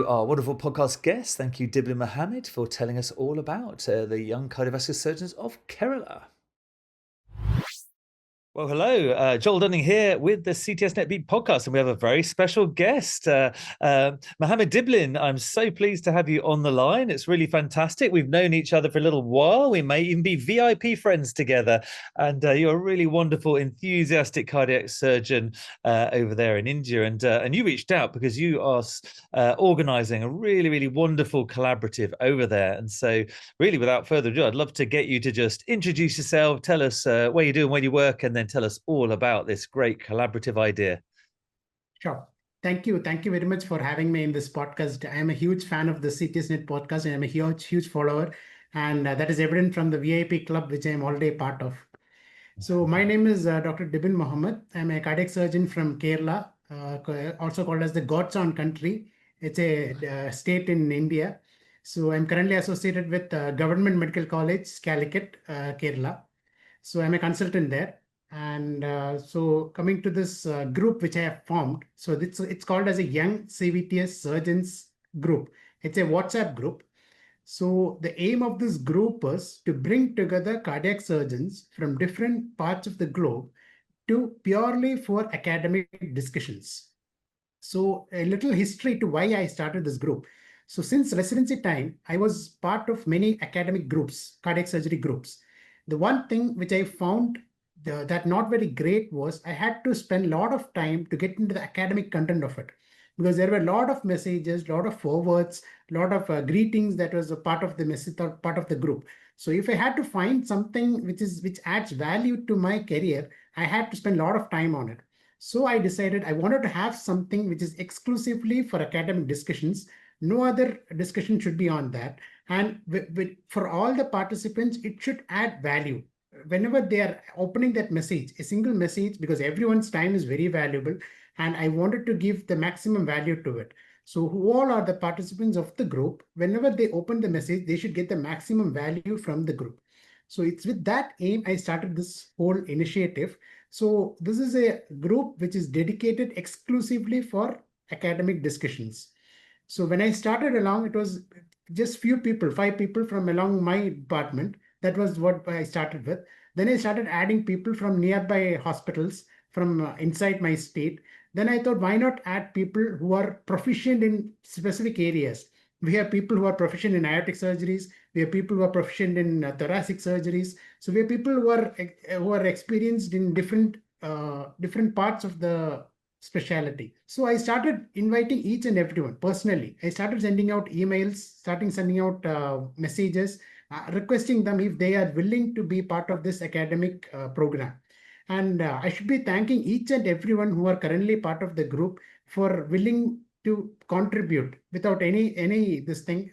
Our wonderful podcast guest. Thank you, Diblin Mohammed, for telling us all about the young cardiovascular surgeons of Kerala. Well, hello, Joel Dunning here with the Ctsnet Beat podcast, and we have a very special guest, Mohammed Diblin. I'm so pleased to have you on the line. It's really fantastic. We've known each other for a little while. We may even be VIP friends together, and you're a really wonderful, enthusiastic cardiac surgeon over there in India, and you reached out because you are organising a really, really wonderful collaborative over there. And so, really, without further ado, I'd love to get you to just introduce yourself, tell us where you do and where you work, and then tell us all about this great collaborative idea. Sure. Thank you. Thank you very much for having me in this podcast. I am a huge fan of the Ctsnet podcast, and I'm a huge follower. And that is evident from the VIP club, which I am already a part of. So my name is Dr. Diblin Mohammed. I'm a cardiac surgeon from Kerala, also called as the God's own country. It's a state in India. So I'm currently associated with Government Medical College, Calicut, Kerala. So I'm a consultant there. And so coming to this group which I have formed, so it's called as a Young CVTS Surgeons Group. It's a WhatsApp group. So the aim of this group is to bring together cardiac surgeons from different parts of the globe to purely for academic discussions. So a little history to why I started this group. So since residency time, I was part of many academic groups, cardiac surgery groups. The one thing which I found that not very great was I had to spend a lot of time to get into the academic content of it, because there were a lot of messages, a lot of forwards, a lot of greetings that was a part of the message or part of the group. So if I had to find something which adds value to my career, I had to spend a lot of time on it. So I decided I wanted to have something which is exclusively for academic discussions. No other discussion should be on that. And for all the participants, it should add value whenever they are opening that message, a single message, because everyone's time is very valuable, and I wanted to give the maximum value to it. So who all are the participants of the group, whenever they open the message, they should get the maximum value from the group. So it's with that aim I started this whole initiative. So this is a group which is dedicated exclusively for academic discussions. So when I started along, it was just few people, 5 people from along my department. That was what I started with. Then I started adding people from nearby hospitals from inside my state. Then I thought, why not add people who are proficient in specific areas? We have people who are proficient in aortic surgeries. We have people who are proficient in thoracic surgeries. So we have people who are experienced in different parts of the specialty. So I started inviting each and everyone personally. I started sending out emails, sending out messages, requesting them if they are willing to be part of this academic program. And I should be thanking each and everyone who are currently part of the group for willing to contribute without any this thing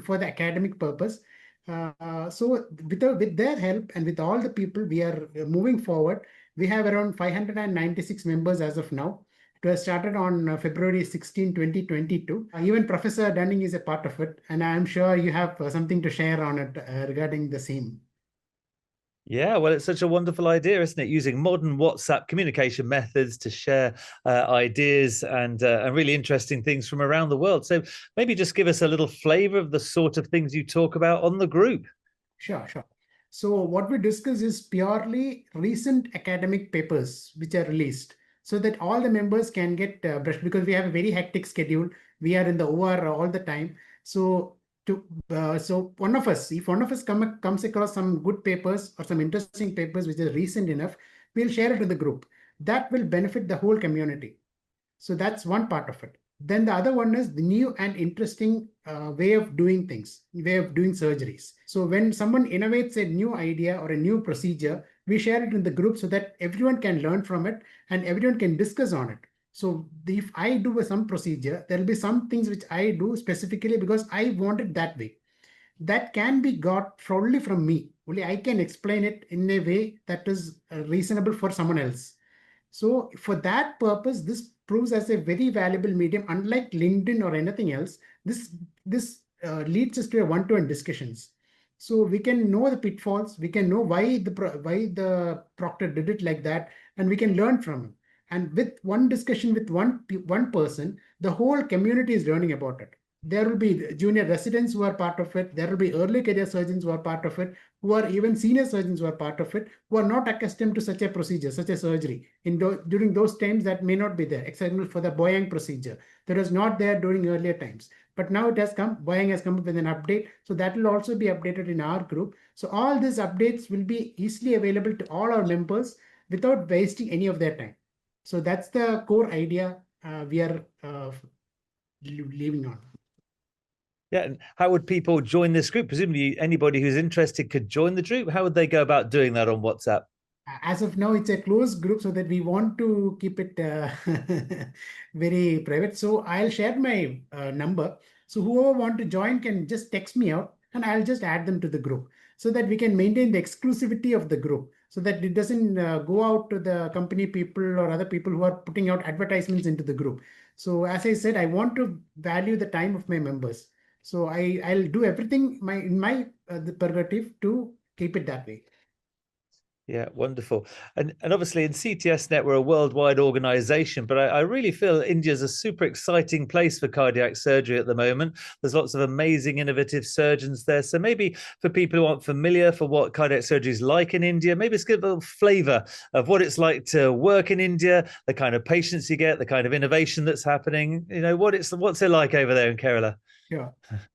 for the academic purpose. So with their help and with all the people, we are moving forward. We have around 596 members as of now. It was started on February 16, 2022. Even Professor Dunning is a part of it, and I'm sure you have something to share on it regarding the same. Yeah, well, it's such a wonderful idea, isn't it? Using modern WhatsApp communication methods to share ideas and really interesting things from around the world. So maybe just give us a little flavor of the sort of things you talk about on the group. Sure. So what we discuss is purely recent academic papers which are released, so that all the members can get brushed, because we have a very hectic schedule. We are in the OR all the time. So so if one of us comes across some good papers or some interesting papers which are recent enough, we'll share it to the group. That will benefit the whole community. So that's one part of it. Then the other one is the new and interesting way of doing things, way of doing surgeries. So when someone innovates a new idea or a new procedure, we share it in the group so that everyone can learn from it and everyone can discuss on it. So if I do some procedure, there will be some things which I do specifically because I want it that way. That can be got only from me. Only I can explain it in a way that is reasonable for someone else. So for that purpose, this proves as a very valuable medium. Unlike LinkedIn or anything else, this leads us to a one-to-one discussions. So we can know the pitfalls, we can know why the proctor did it like that, and we can learn from him. And with one discussion with one person, the whole community is learning about it. there will be junior residents who are part of it. There will be early career surgeons who are part of it, who are even senior surgeons who are part of it, who are not accustomed to such a procedure, such a surgery. During those times, that may not be there, except for the Boyang procedure. That was not there during earlier times. But now it has come. Boyang has come up with an update. So that will also be updated in our group. So all these updates will be easily available to all our members without wasting any of their time. So that's the core idea we are leaving on. Yeah, and how would people join this group? Presumably, anybody who's interested could join the group. How would they go about doing that on WhatsApp? As of now, it's a closed group so that we want to keep it very private. So I'll share my number. So whoever want to join can just text me out and I'll just add them to the group so that we can maintain the exclusivity of the group so that it doesn't go out to the company people or other people who are putting out advertisements into the group. So as I said, I want to value the time of my members. So I'll do everything in my the prerogative to keep it that way. Yeah, wonderful. And obviously in Ctsnet, we're a worldwide organization, but I really feel India's a super exciting place for cardiac surgery at the moment. There's lots of amazing, innovative surgeons there. So maybe for people who aren't familiar for what cardiac surgery is like in India, maybe it's give a little flavor of what it's like to work in India, the kind of patients you get, the kind of innovation that's happening. You know, what's it like over there in Kerala? Yeah.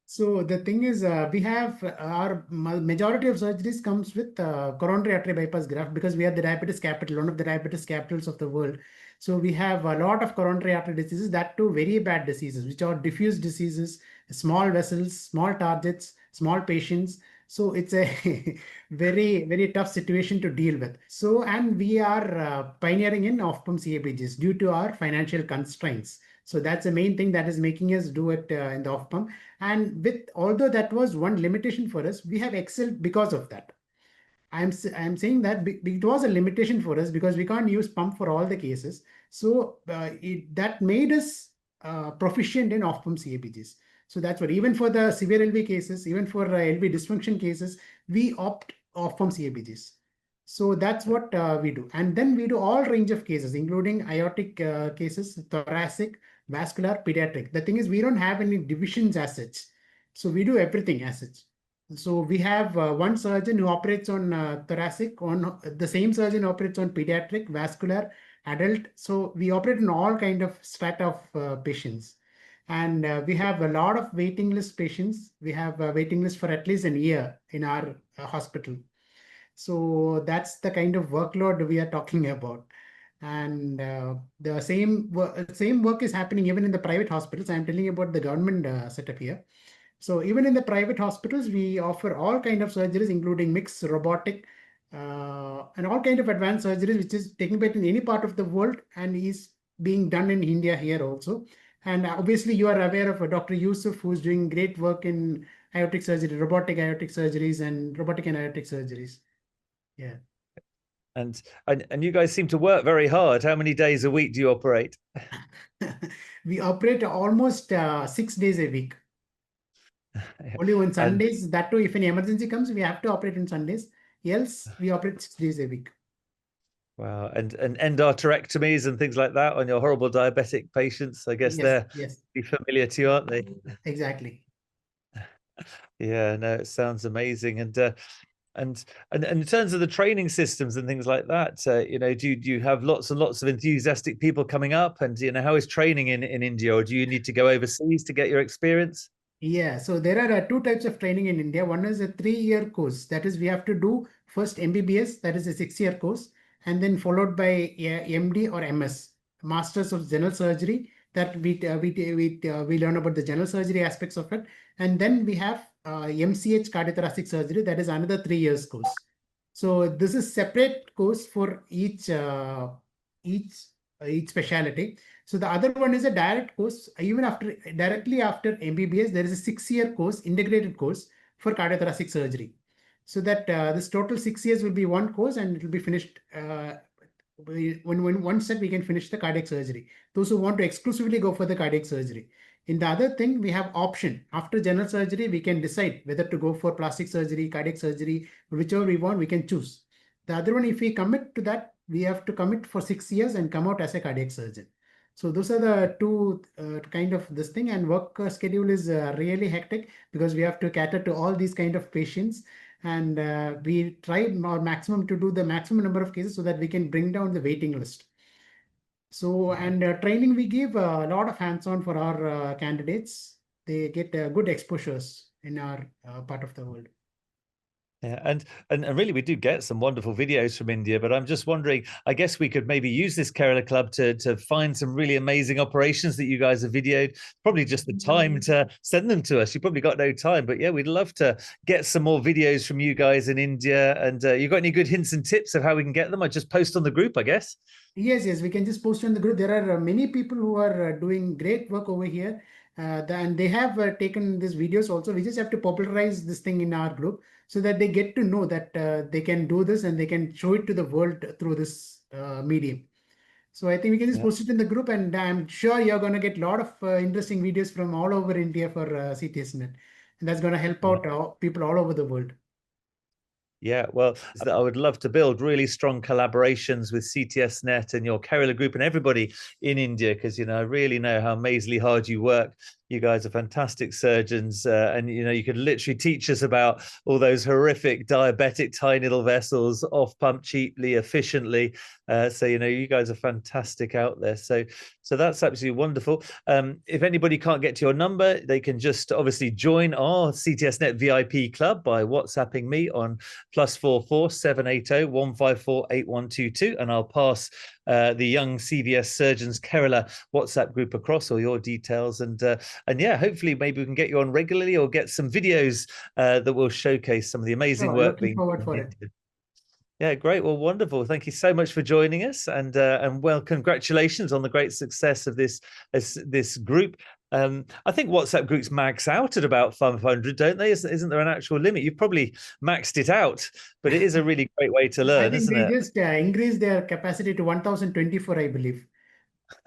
So the thing is, we have our majority of surgeries comes with coronary artery bypass graft because we are the diabetes capital, one of the diabetes capitals of the world. So we have a lot of coronary artery diseases, that too very bad diseases, which are diffuse diseases, small vessels, small targets, small patients. So it's a very, very tough situation to deal with. So, and we are pioneering in off-pump CABGs due to our financial constraints. So that's the main thing that is making us do it in the off pump. And although that was one limitation for us, we have excelled because of that. I'm saying that it was a limitation for us because we can't use pump for all the cases. So that made us proficient in off pump CABGs. So that's what even for the severe LV cases, even for LV dysfunction cases, we opt off pump CABGs. So that's what we do. And then we do all range of cases, including aortic cases, thoracic, vascular, pediatric. The thing is, we don't have any divisions as such. So we do everything as such. So we have one surgeon who operates on thoracic, on the same surgeon operates on pediatric, vascular, adult. So we operate on all kind of strata of patients. And we have a lot of waiting list patients. We have a waiting list for at least a year in our hospital. So that's the kind of workload we are talking about. And the same work is happening even in the private hospitals. I'm telling you about the government setup here. So even in the private hospitals, we offer all kind of surgeries, including mixed, robotic, and all kind of advanced surgeries, which is taking place in any part of the world and is being done in India here also. And obviously, you are aware of Dr. Yusuf, who's doing great work in aortic surgery, robotic aortic surgeries, and robotic and aortic surgeries. Yeah. And you guys seem to work very hard. How many days a week do you operate? We operate almost 6 days a week. Only on Sundays, that too, if any emergency comes, we have to operate on Sundays. Else, we operate 6 days a week. Wow. And endarterectomies and things like that on your horrible diabetic patients. I guess they're familiar to you, aren't they? Exactly. Yeah, no, it sounds amazing. And in terms of the training systems and things like that, do you have lots and lots of enthusiastic people coming up? And how is training in India, or do you need to go overseas to get your experience? Yeah, so there are two types of training in India. One is a 3-year course. That is, we have to do first MBBS, that is a 6-year course, and then followed by MD or MS, Masters of General Surgery. That we learn about the general surgery aspects of it, and then we have MCH cardiothoracic surgery. That is another 3 years course. So this is separate course for each specialty. So the other one is a direct course. Even directly after MBBS, there is a 6-year course, integrated course for cardiothoracic surgery. So that this total 6 years will be one course and it will be finished. When once that we can finish the cardiac surgery. Those who want to exclusively go for the cardiac surgery. In the other thing, we have option. After general surgery, we can decide whether to go for plastic surgery, cardiac surgery, whichever we want, we can choose. The other one, if we commit to that, we have to commit for 6 years and come out as a cardiac surgeon. So those are the two kind of this thing, and work schedule is really hectic because we have to cater to all these kind of patients, and we try our maximum to do the maximum number of cases so that we can bring down the waiting list. So, and training we give a lot of hands-on for our candidates. They get good exposures in our part of the world. Yeah, and really, we do get some wonderful videos from India. But I'm just wondering, I guess we could maybe use this Kerala Club to find some really amazing operations that you guys have videoed. Probably just the time to send them to us. You probably got no time, but yeah, we'd love to get some more videos from you guys in India. And you got any good hints and tips of how we can get them? I just post on the group, I guess. Yes, yes, we can just post on the group. There are many people who are doing great work over here. And they have taken these videos also. We just have to popularize this thing in our group so that they get to know that they can do this and they can show it to the world through this medium. So I think we can just post it in the group, and I'm sure you're going to get a lot of interesting videos from all over India for Ctsnet. And that's going to help out people all over the world. Yeah, well, I would love to build really strong collaborations with Ctsnet and your Kerala group and everybody in India, because I really know how amazingly hard you work. You guys are fantastic surgeons, and you could literally teach us about all those horrific diabetic tiny little vessels off pump cheaply, efficiently. So you guys are fantastic out there. So that's absolutely wonderful. If anybody can't get to your number, they can just obviously join our Ctsnet VIP club by WhatsApping me on +44 780 154 8122, and I'll pass the Young CVS Surgeons Kerala WhatsApp group across all your details, and yeah, hopefully maybe we can get you on regularly or get some videos that will showcase some of the amazing work Looking being forward for done. it. Yeah, great. Well, wonderful. Thank you so much for joining us, and well, congratulations on the great success of this group. I think WhatsApp groups max out at about 500, don't they? Isn't there an actual limit? You've probably maxed it out, but it is a really great way to learn, I think isn't they it? just increased their capacity to 1024, I believe.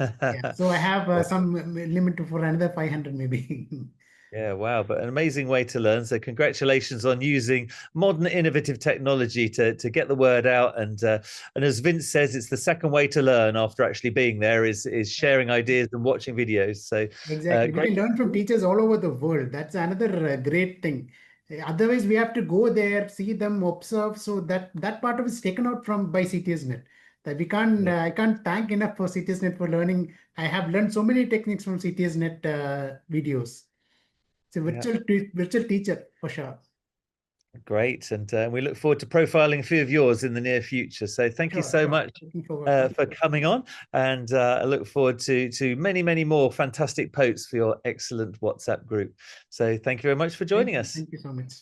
Yeah, so I have some limit for another 500 maybe. Yeah, wow. But an amazing way to learn. So congratulations on using modern innovative technology to get the word out. And as Vince says, it's the second way to learn after actually being there is sharing ideas and watching videos. So Exactly. We great. can learn from teachers all over the world. That's another great thing. Otherwise, we have to go there, see them, observe. So that part of it is taken out from by Ctsnet. That we can't. Yeah, I can't thank enough for Ctsnet for learning. I have learned so many techniques from Ctsnet videos. It's a yeah. virtual teacher for sure. Great. And we look forward to profiling a few of yours in the near future. So thank you Sure, so sure. much Looking forward for it. for coming on. And I look forward to many, many more fantastic posts for your excellent WhatsApp group. So thank you very much for joining us. Thank you so much.